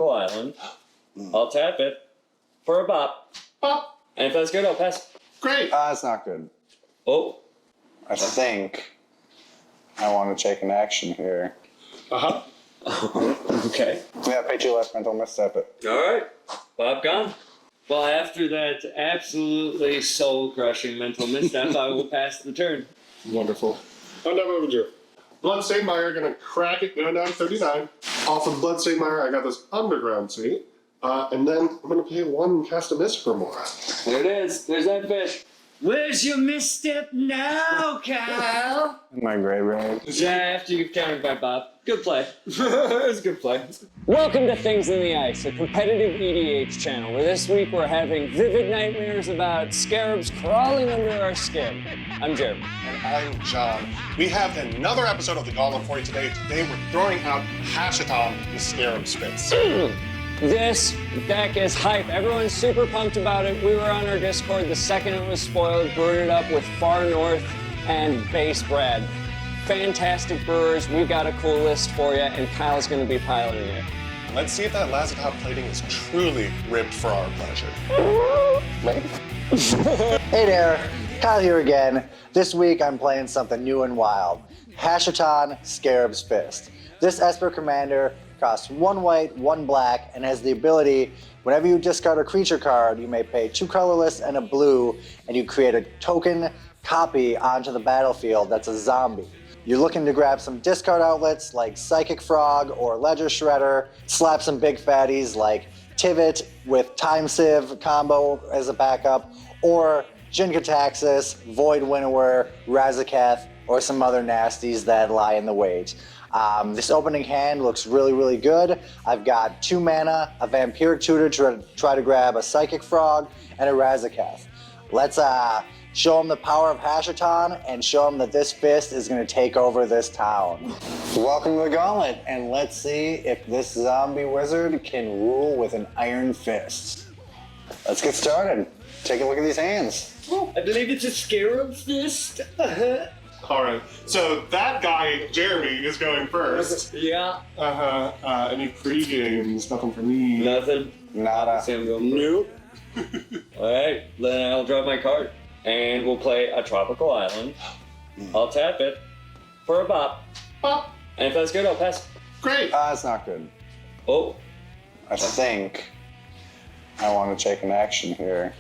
tropical island. I'll tap it for a bop. Bop. And if that's good, I'll pass. Great. It's not good. Oh. I think I want to take an action here. Okay. Yeah, pay 2 less mental misstep it. All right. Bob gone. Well, after that absolutely soul-crushing mental misstep, I will pass the turn. Wonderful. Unknown Overture. Bloodstained Mire, gonna crack it, going down 39. Off of Bloodstained Mire, I got this Underground Sea. And then I'm gonna pay 1 and cast a Mist for more. There it is. There's that fish. Where's your misstep now, Kyle? My graveyard. Yeah, after you've countered by Bob. Good play. It was a good play. Welcome to Things in the Ice, a competitive EDH channel, where this week we're having vivid nightmares about scarabs crawling under our skin. I'm Jeremy. And I'm John. We have another episode of the Gauntlet for you today. Today we're throwing out HASHATON, the Scarab Spits. This deck is hype. Everyone's super pumped about it. We were on our Discord the second it was spoiled, brewing it up with Far North and Base Brad. Fantastic brewers. We've got a cool list for you, and Kyle's going to be piloting it. Let's see if that Lazatop plating is truly ribbed for our pleasure. Maybe. Hey there, Kyle here again. This week I'm playing something new and wild. HASHATON Scarab's Fist. This Esper commander costs 1 white, 1 black, and has the ability, whenever you discard a creature card, you may pay 2 colorless and a blue, and you create a token copy onto the battlefield that's a zombie. You're looking to grab some discard outlets like Psychic Frog or Ledger Shredder, slap some big fatties like Tivit with Time Sieve combo as a backup, or Jin-Kataxis, Void Winnower, Razaketh, or some other nasties that lie in the wait. This opening hand looks really, really good. I've got 2 mana, a Vampiric Tutor to try to grab a Psychic Frog, and a Razaketh. Let's show them the power of HASHATON and show them that this fist is going to take over this town. Welcome to the Gauntlet, and let's see if this zombie wizard can rule with an iron fist. Let's get started. Take a look at these hands. I believe it's a scarab fist. Alright, so that guy, Jeremy, is going first. Yeah. Any pre-games? Nothing for me. Nothing. Nada. Sam going nope. Alright, then I'll draw my card. And we'll play a tropical island. I'll tap it for a bop. Bop. And if that's good, I'll pass. Great. It's not good. Oh. I think I want to take an action here.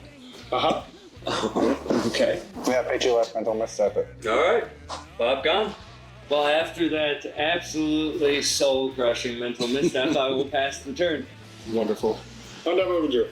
Okay. Yeah, pay 2 less mental misstep it. All right. Bob gone. Well, after that absolutely soul-crushing mental misstep, I will pass the turn. Wonderful. Unknown Overture.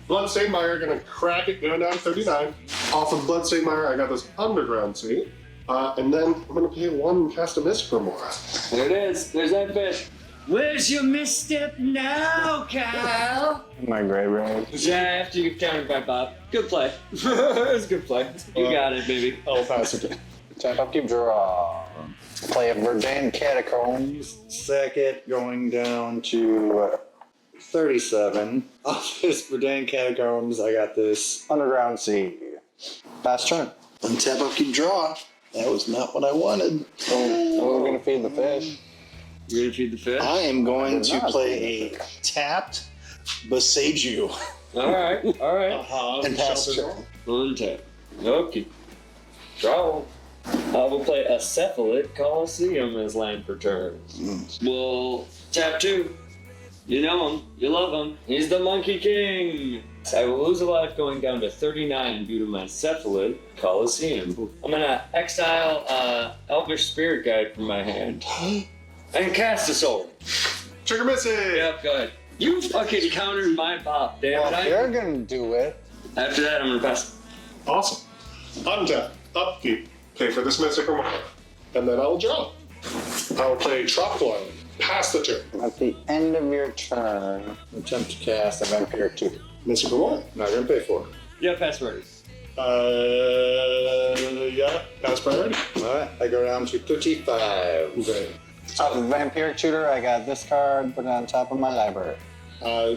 Bloodstained Mire, gonna crack it, going down 39. Off of Bloodstained Mire, I got this Underground Sea. And then I'm gonna pay 1 and cast a Mist for more. There it is. There's that fish. Where's your misstep now, Kyle? My graveyard. Yeah, after you've countered by Bob. Good play. It was a good play. You got it, baby. I'll pass it. Tap up, keep draw. Play a Verdant Catacombs. Second, going down to 37. Off this Verdant Catacombs, I got this Underground Sea. fast turn. Untap up, keep draw. That was not what I wanted. Oh, we're gonna feed the fish. You're gonna feed the fish? I am going to not. play a tapped Boseiju. Alright, And pass turn. Untap. Okay. Draw. I will play a Cephalid Coliseum as land for turn. We'll tap 2. You know him. You love him. He's the Monkey King. I will lose a life going down to 39 due to my Cephalid Coliseum. I'm gonna exile Elvish Spirit Guide from my hand. And cast a soul. Trigger missing! Yep, go ahead. You fucking countered my pop, damn Well, it. if you're gonna do it. After that, I'm gonna pass. Awesome. Untap, upkeep, pay for this Mystic Removal. And then I'll draw. I will play Tropical Island. Pass the turn. At the end of your turn, attempt to cast a Vampiric Tutor. Mystic Removal. Not gonna pay for it. Yeah, pass ready. Yeah, pass priority. Alright, I go down to 35. Okay. Off of Vampiric Tutor, I got this card, put it on top of my library.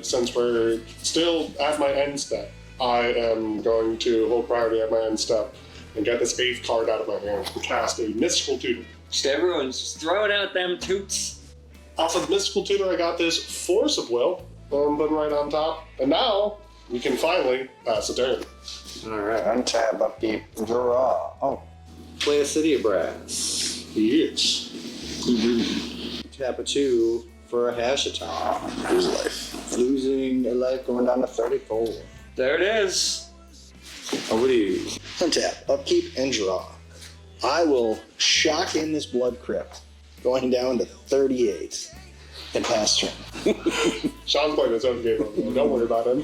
Since we're still at my end step, I am going to hold priority at my end step and get this 8th card out of my hand and cast a Mystical Tutor. Just everyone's just throwing out them toots. Off of Mystical Tutor, I got this Force of Will. Button right on top. And now we can finally pass the turn. Alright, untap, upkeep, draw. Oh, Play a City of Brass. Yes. Tap a 2 for a Hashaton. Lose life. Losing a life going down to 34. There it is. Over to you. Untap, upkeep, and draw. I will shock in this blood crypt, going down to 38 and pass turn. Sean's playing his own game. Don't worry about him.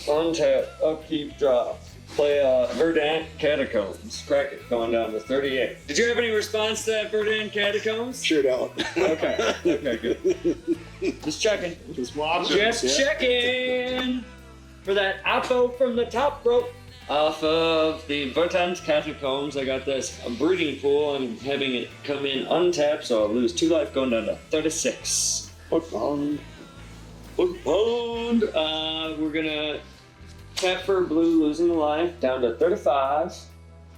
Untap, upkeep, draw. Play Verdant Catacombs. Crack it, going down to 38. Did you have any response to that Verdant Catacombs? Sure don't. Okay, okay, good. Just checking. Just watching. Just checking for that oppo from the top rope. Off of the Verdant Catacombs, I got this breeding pool. I'm having it come in untapped, so I'll lose 2 life, going down to 36. Hook on. We're gonna tap for blue, losing a life, down to 35.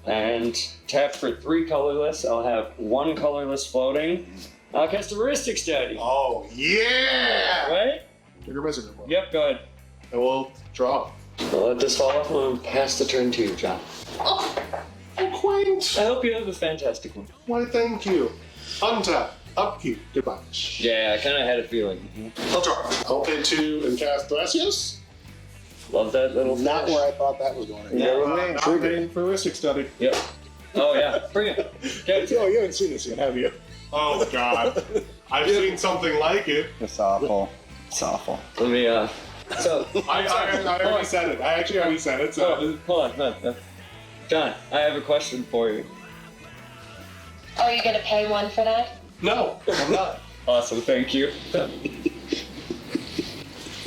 And tap for 3 colorless. I'll have 1 colorless floating. I'll cast a Rhystic Study. Oh, yeah! Right? You're missing it. Yep, go ahead. And we'll draw. I'll let this fall off and pass the turn to you, John. Oh, quaint. I hope you have a fantastic one. Why, thank you. Untap, upkeep, goodbye. Yeah, I kind of had a feeling. I'll draw. I'll pay 2 and cast THRASIOS. Love that little Not flash. where I thought that was going. Not paying for Rhystic Study. Yep. Oh, yeah. Bring it. Okay. Oh, you haven't seen this yet, have you? Oh, God. I've seen something like it. It's awful. It's awful. Let me, So, I already said it. I actually already said it. So. oh, hold on. John, I have a question for you. Are you gonna pay 1 for that? No, I'm not. Awesome, thank you.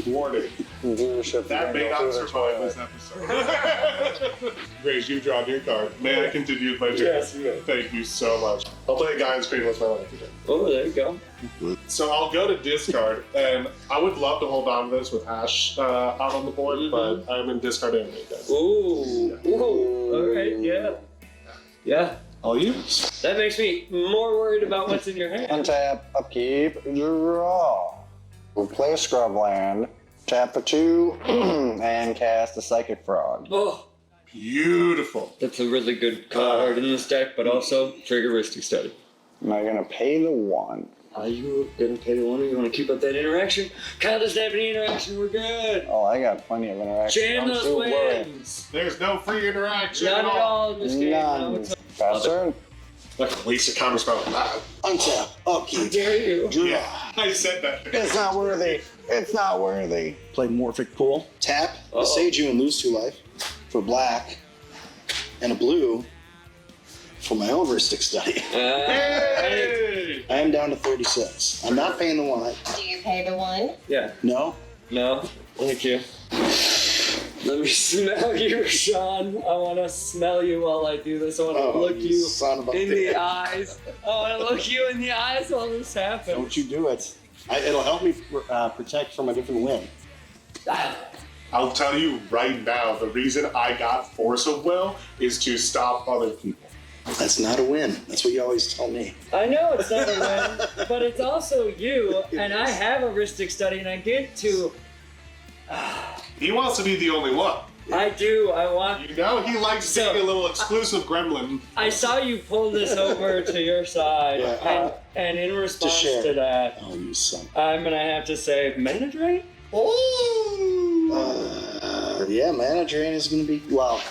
Warning. That may not survive this episode. Grace, you draw your card. May I continue with my turn? Yes, you may. Thank you so much. I'll play a guy on screen with my life again. Oh, there you go. So I'll go to discard, and I would love to hold on to this with Hash out on the board, but I'm in discard anyway, guys. Ooh. Ooh. All right, yeah. Yeah. I'll use. That makes me more worried about what's in your hand. untap, upkeep, draw. We'll play a scrubland, tap for 2, and cast a Psychic Frog. Oh, Beautiful. that's a really good card in this deck, but also trigger Rhystic Study. Am I gonna pay the 1? Are you gonna pay the 1 or you wanna keep up that interaction? Kyle doesn't have any interaction, we're good. Oh, I got plenty of interaction. Jam Don't those you worry. wins. There's no free interaction Not at all in this game. No, None. it's Pass turn. Like a waste of counter spell. Untap, How upkeep, dare you? Yeah, I said that. It's not worthy. It's not worthy. play Morphic Pool. Tap, Uh-oh. Sage you and lose 2 life for black, and a blue for my own Rhystic Study. Hey! I am down to 36. I'm not paying the 1. Do you pay the 1? Yeah. No? No. Thank you. Let me smell you, Sean. I want to smell you while I do this. I want to look you son of a in the bitch. eyes. I want to look you in the eyes while this happens. Don't you do it. It'll help me protect from a different win. I'll tell you right now, the reason I got Force of Will is to stop other people. That's not a win. That's what you always tell me. I know it's not a win, but it's also you, and I have a Rhystic Study, and I get to. He wants to be the only one. I do. I want. You know, he likes being a little exclusive gremlin. I saw you pull this over to your side, Yeah. and in response share. to that, Oh, you son. I'm gonna have to say mana drain. Yeah, mana drain is going to be. Well,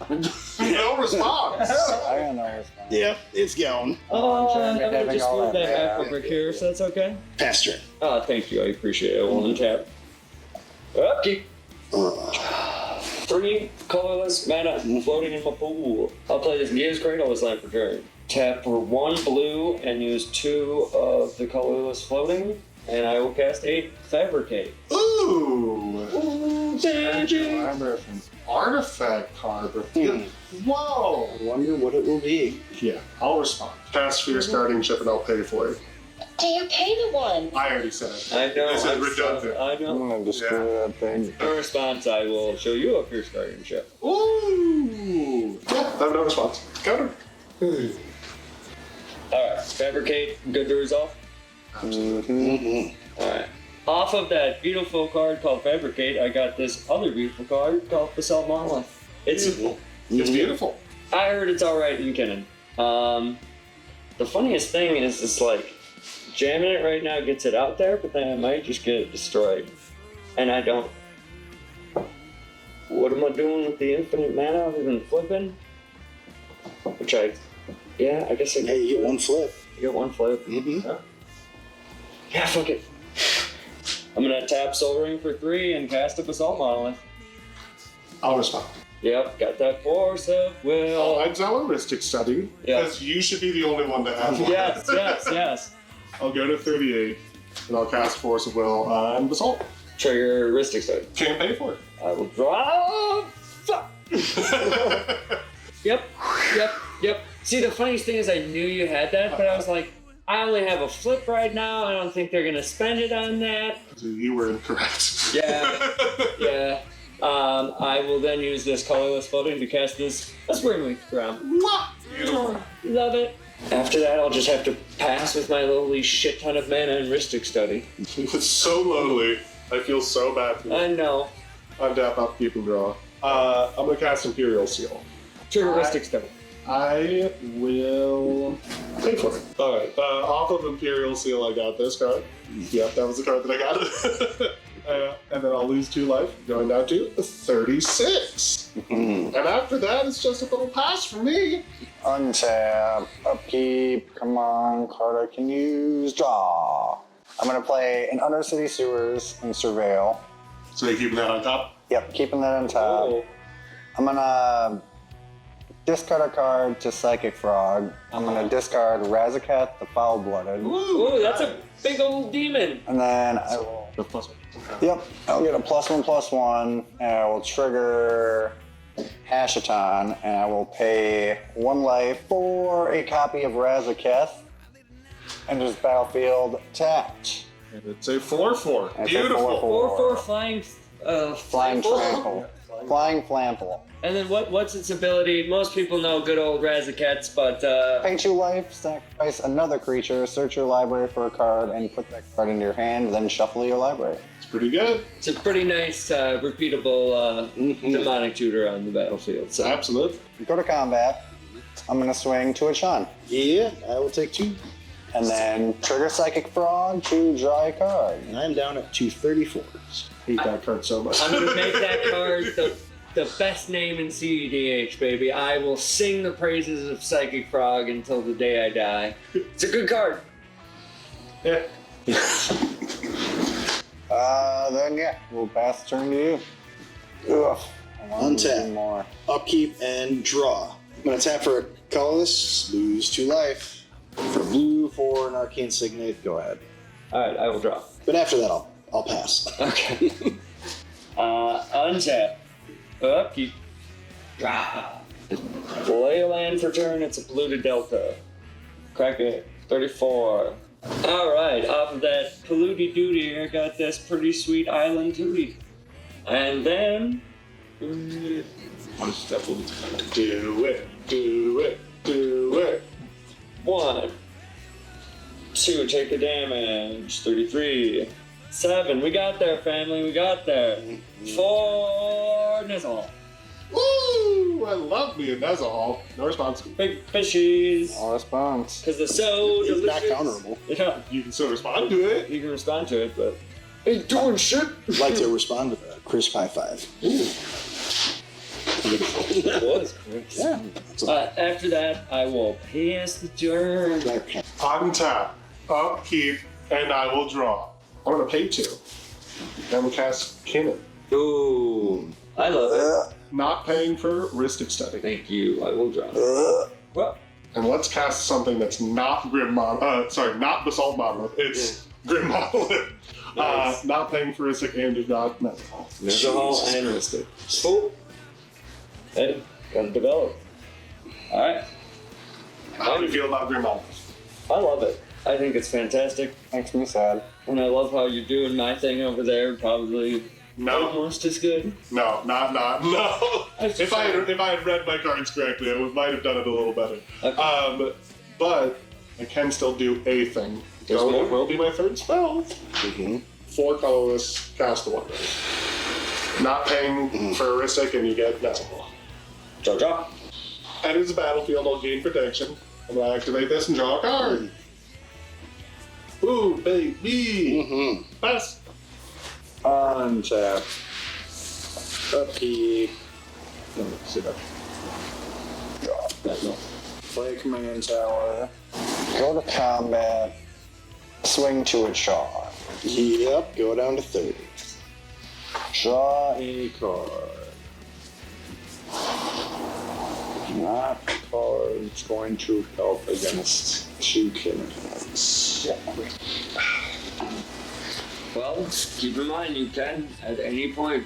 No response. I got no response. yeah, it's gone. Oh, sure, I'm gonna having just all move that, that yeah. back over here, so that's okay. Pass turn. Oh, thank you. I appreciate it. One tap. Okay. 3 colorless mana floating in my pool. I'll play this Game's Cradle this land for turn. Tap for 1 blue and use 2 of the colorless floating, and I will cast a Fabricate. Ooh. Ooh, magic! Artifact card. Whoa. I wonder what it will be. Yeah, I'll respond. Cast Fierce Guardian Ship and I'll pay for it. Do you pay the 1? I already said it. I know. This is redundant. I I'm know. gonna destroy that thing. In response, I will show you a Fierce Guardianship. Ooh. Yeah, I have no response. Counter. Alright, Fabricate, good to resolve? Absolutely. Alright. off of that beautiful card called Fabricate, I got this other beautiful card called Basalt Monolith. It's beautiful. I heard it's alright in Kinnan. The funniest thing is, it's like, jamming it right now gets it out there, but then I might just get it destroyed. And I don't... What am I doing with the infinite mana other than flipping? Which I guess I Hey, you get one flip. You get one flip. Yeah, fuck it. I'm gonna tap Soul Ring for 3 and cast a Basalt Monolith. I'll respond. Yep, got that Force of Will. I'd tell a Rhystic study, because you should be the only one to have one. Yes. I'll go to 38, and I'll cast Force of Will on Basalt. Trigger Rhystic Study. Can't pay for it. I will draw. Fuck. Yep. See, the funniest thing is I knew you had that, but I was like, I only have a flip right now. I don't think they're gonna spend it on that. So you were incorrect. Yeah. I will then use this colorless floating to cast this Springleaf Ground. Beautiful. Love it. After that, I'll just have to pass with my lowly shit ton of mana and Rhystic Study. It's so lowly. I feel so bad for you. I know. Untap, upkeep, and draw. I'm gonna cast Imperial Seal. Trigger Rhystic Study. I will pay for it. Alright, off of Imperial Seal, I got this card. Yep, that was the card that I got. And then I'll lose 2 life, going down to 36. And after that, it's just a little pass for me. Untap, upkeep, come on, card I can use, draw. I'm gonna play an Undercity Sewers and Surveil. So you're keeping that on top? Yep, keeping that on top. Oh. I'm gonna discard a card to Psychic Frog. I'm gonna discard Razaketh the Foul-Blooded. Ooh, that's a big old demon. And then I will... The plus 1. Yep, I'll get a +1/+1, and I will trigger Hashaton, and I will pay 1 life for a copy of Razaketh, and just battlefield tapped. And it's a 4/4. And it's a Beautiful. 4/4 flying. Flying Trample. Flying Flample. And then what's its ability? Most people know good old Razakets, but Pay 2 life, sacrifice another creature, search your library for a card, and put that card into your hand, then shuffle your library. It's pretty good. it's a pretty nice, repeatable demonic tutor on the battlefield. So. Absolutely. Go to combat. I'm gonna swing to a Chan. Yeah, I will take 2. And then trigger Psychic Frog to draw a card. And I'm down at 234s. Hate that card so much. I'm gonna make that card the best name in cEDH, baby. I will sing the praises of Psychic Frog until the day I die. It's a good card. Yeah. Then yeah, we'll pass the turn to you. Ugh. I want to do Untap. more. Upkeep and draw. I'm gonna tap for a colorless, lose 2 life. For blue, for an arcane signet, go ahead. Alright, I will draw. But after that, I'll pass. Okay. Untap. Upkeep. Play a land for turn, it's a polluted delta. Crack it. 34. Alright, off of that polluted duty, I got this pretty sweet island tootie. And then... One step. Do it. 1, 2, take the damage. 33. 7, we got there, family, we got there. 4, Nizzle. Woo! I love me a Nezahal. No response. Big fishies. No response. Because they're so It's not delicious. counterable. Yeah, You can still respond to it. you can respond to it, but... Ain't doing shit. I'd like to respond with a crisp high 5. It was, Chris. Yeah. After that, I will pass the turn. Untap, upkeep, and I will draw. I'm gonna pay 2. Then we'll cast Kinnan. Ooh, I love it. Not paying for Rhystic Study. Thank you, I will draw. Well, And let's cast something that's not not Basalt Monolith. It's Grim Monolith. Nice. Not paying for Rhystic and do not Nezahal. Nizzle and Rhystic. Cool. Hey, gotta develop. Alright, How do you feel about Grim Monolith? I love it. I think it's fantastic. Makes me sad. And I love how you're doing my thing over there, probably No. almost as good. No. If I had read my cards correctly, I might have done it a little better. Okay. But I can still do a thing. There's So more? it will be my 3rd spell. 4 colorless, cast a 1. Not paying for a Rhystic, and you get Metal. Draw. Enters the battlefield, I'll gain protection. I'm gonna activate this and draw a card. Ooh, baby! Pass! Untap. Upkeep. Let me sit up. Drop that. No. Play command tower. Go to combat. Swing to a charge. Yep, go down to 30. Draw a card. Not cards going to help against 2 Kinnans. Well, keep in mind you can, at any point,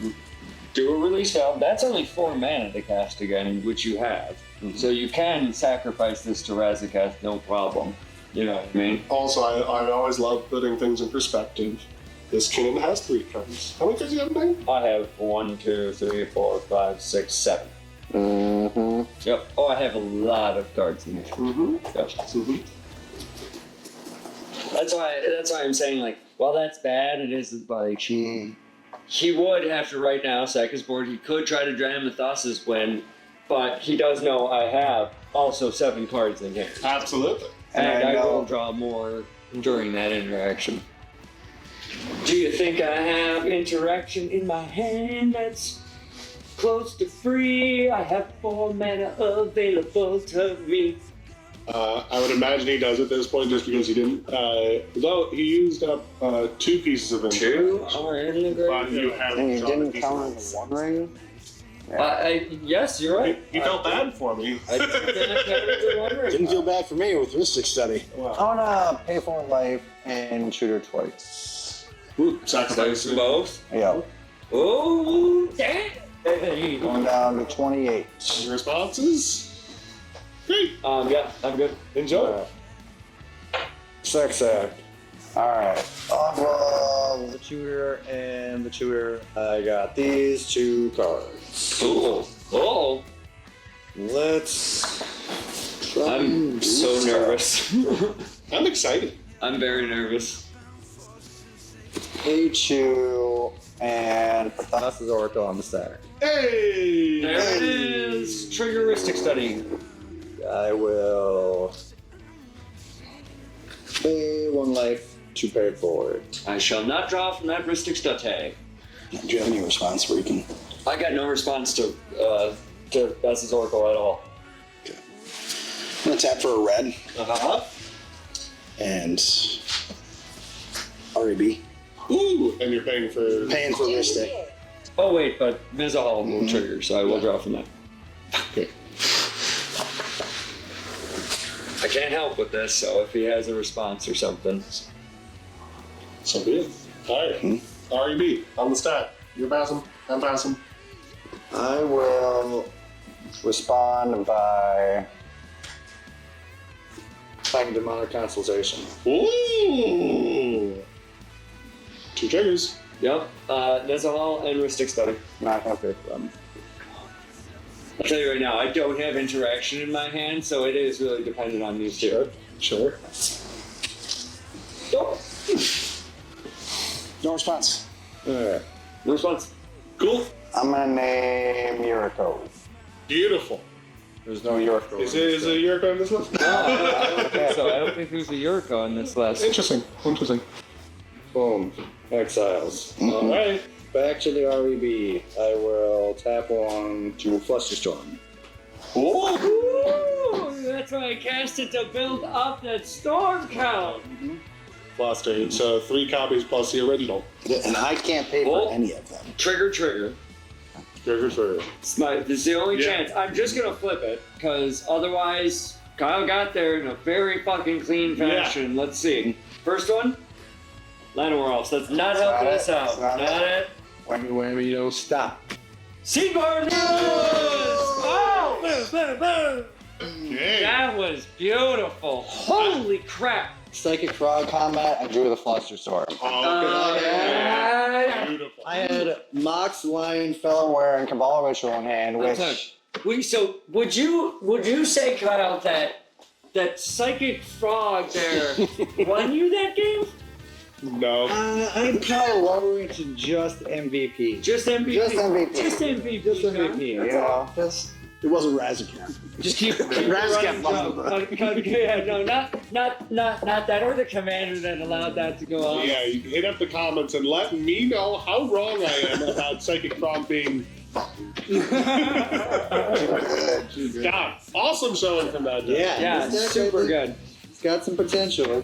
do a release valve. That's only 4 mana to cast again, which you have. So you can sacrifice this to Razaketh, no problem. You know what I mean? Also, I always love putting things in perspective. This Kinnan has 3 cards. How many cards do you have in there? I have 1, 2, 3, 4, 5, 6, 7. Yep. Oh, I have a lot of cards in here. Yep. That's why I'm saying, like, while that's bad, it isn't like he would have to right now sack his board. He could try to drain Mythos's win, but he does know I have also 7 cards in here. Absolutely. And I know. will draw more during that interaction. Do you think I have interaction in my hand that's close to free? I have 4 mana available to me. I would imagine he does at this point just because he didn't. Though he used up 2 pieces of interaction. 2 are in the But grave. you haven't And you drawn a didn't piece count of on it. the 1 ring? Yes, you're right. He felt bad for me. I didn't counted the 1 ring. Didn't feel bad for me with Rhystic Study. I wanna pay for life and shoot her twice. Sacrifice it. Both. Yeah. Oh, damn. Hey. Going down to 28. Your responses? Great. Yeah, I'm good. Enjoy. Sex act. Alright. Off of the tutor and the tutor, I got these 2 cards. Cool. Oh, Let's try. I'm so nervous. I'm excited. I'm very nervous. A2 and Pathas's Oracle on the stack. Hey! There it is. Triggeristic study. I will pay 1 life to pay it forward. I shall not draw from that Rhystic study. Do you have any response where you can... I got no response to Bess's Oracle at all. I'm gonna tap for a red and REB. Ooh, and you're paying for... Paying for Rhystic. Oh wait, but Mizahal will trigger, so I will draw from that. Okay. I can't help with this, so if he has a response or something. So be it. Alright. REB, on the stack. You're passing. I'm passing. I will respond by playing Demonic Consultation. Ooh! 2 triggers. Yep, Mizahal and Rhystic study. Not gonna pick them. I'll tell you right now, I don't have interaction in my hand, so it is really dependent on these two. Sure. Oh. No response. Alright. No response. Cool. I'm gonna name Yuriko. Beautiful. There's no Yuriko. Is it Yuriko in this one? No, I don't think so. I don't think there's a Yuriko in this list. Interesting. Interesting. Boom. Exiles. Alright. Back to the REB. I will tap 1 to Flusterstorm. Ooh, that's why I cast it to build up that storm count. Plus 8, so 3 copies plus the original. And I can't pay for Oh. any of them. Trigger. Trigger. This is the only Yeah. chance. I'm just gonna flip it, because otherwise, Kyle got there in a very fucking clean fashion. Let's see. First one, Llanowar. That's not helping not us it. out. It's not Not it. Whammy, don't stop. Seaborn News! Oh! Okay. That was beautiful. Holy crap. Psychic Frog combat, I drew the Flusterstorm. Beautiful. I had Mox, Lion, Felloware, and Cabal Ritual in hand, which... So would you say, Kyle, that Psychic Frog there won you that game? No. I'd probably lower it to just MVP. Just MVP. Just MVP. Just MVP. Just MVP. You know, just It wasn't Razaketh. Just keep Razaketh yeah, no, not that, or the commander that allowed that to go on. Yeah, you hit up the comments and let me know how wrong I am about Psychic Prompt being. God, awesome showing from that. Yeah. Yeah, super good. It's got some potential.